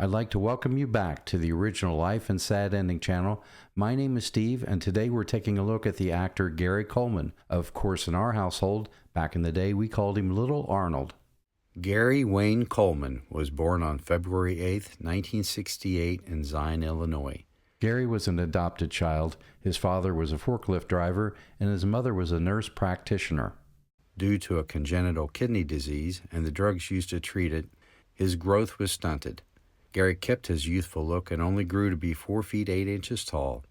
I'd like to welcome you back to the Original Life and Sad Ending channel. My name is Steve, and today we're taking a look at the actor Gary Coleman. Of course, in our household, back in the day, we called him Little Arnold. Gary Wayne Coleman was born on February 8, 1968 in Zion, Illinois. Gary was an adopted child. His father was a forklift driver, and his mother was a nurse practitioner. Due to a congenital kidney disease and the drugs used to treat it, his growth was stunted. Gary kept his youthful look and only grew to be 4 feet 8 inches tall.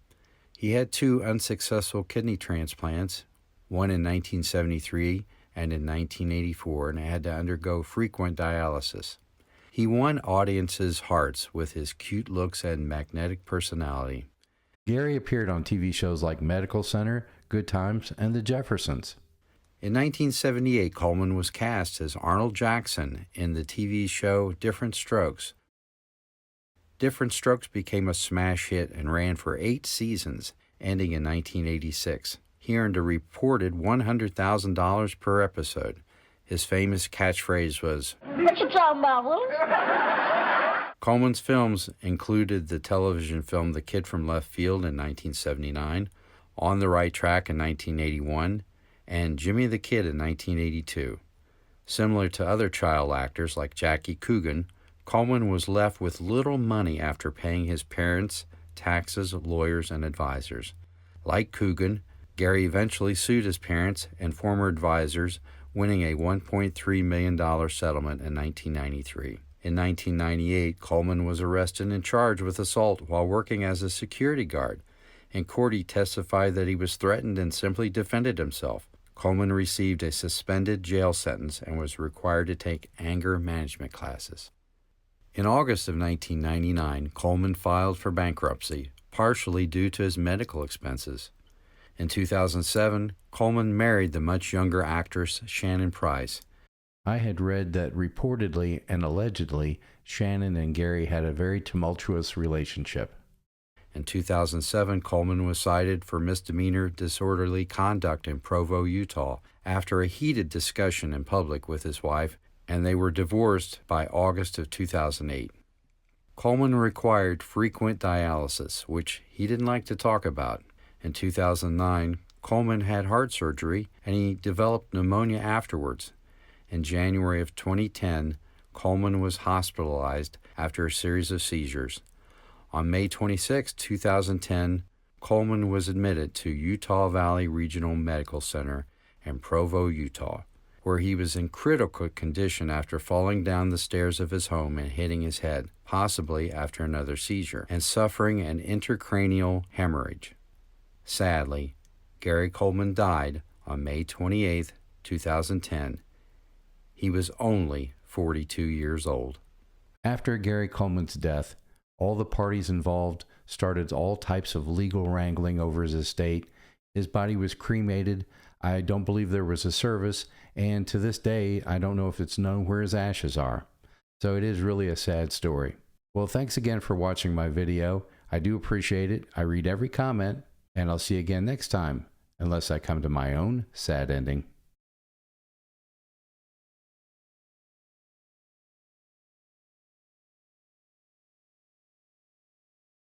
He had 2 unsuccessful kidney transplants, one in 1973 and in 1984, and had to undergo frequent dialysis. He won audiences' hearts with his cute looks and magnetic personality. Gary appeared on TV shows like Medical Center, Good Times, and The Jeffersons. In 1978, Coleman was cast as Arnold Jackson in the TV show Diff'rent Strokes. Diff'rent Strokes became a smash hit and ran for 8 seasons, ending in 1986. He earned a reported $100,000 per episode. His famous catchphrase was, "What you talking about, Will?" Coleman's films included the television film The Kid from Left Field in 1979, On the Right Track in 1981, and Jimmy the Kid in 1982. Similar to other child actors like Jackie Coogan, Coleman was left with little money after paying his parents, taxes, lawyers, and advisors. Like Coogan, Gary eventually sued his parents and former advisors, winning a $1.3 million settlement in 1993. In 1998, Coleman was arrested and charged with assault while working as a security guard. In court, he testified that he was threatened and simply defended himself. Coleman received a suspended jail sentence and was required to take anger management classes. In August of 1999, Coleman filed for bankruptcy, partially due to his medical expenses. In 2007, Coleman married the much younger actress Shannon Price. I had read that reportedly and allegedly, Shannon and Gary had a very tumultuous relationship. In 2007, Coleman was cited for misdemeanor disorderly conduct in Provo, Utah, after a heated discussion in public with his wife, and they were divorced by August of 2008. Coleman required frequent dialysis, which he didn't like to talk about. In 2009, Coleman had heart surgery, and he developed pneumonia afterwards. In January of 2010, Coleman was hospitalized after a series of seizures. On May 26, 2010, Coleman was admitted to Utah Valley Regional Medical Center in Provo, Utah, where he was in critical condition after falling down the stairs of his home and hitting his head, possibly after another seizure, and suffering an intracranial hemorrhage. Sadly, Gary Coleman died on May 28, 2010. He was only 42 years old. After Gary Coleman's death, all the parties involved started all types of legal wrangling over his estate. His body was cremated. I don't believe there was a service, and to this day, I don't know if it's known where his ashes are. So it is really a sad story. Well, thanks again for watching my video. I do appreciate it. I read every comment, and I'll see you again next time, unless I come to my own sad ending.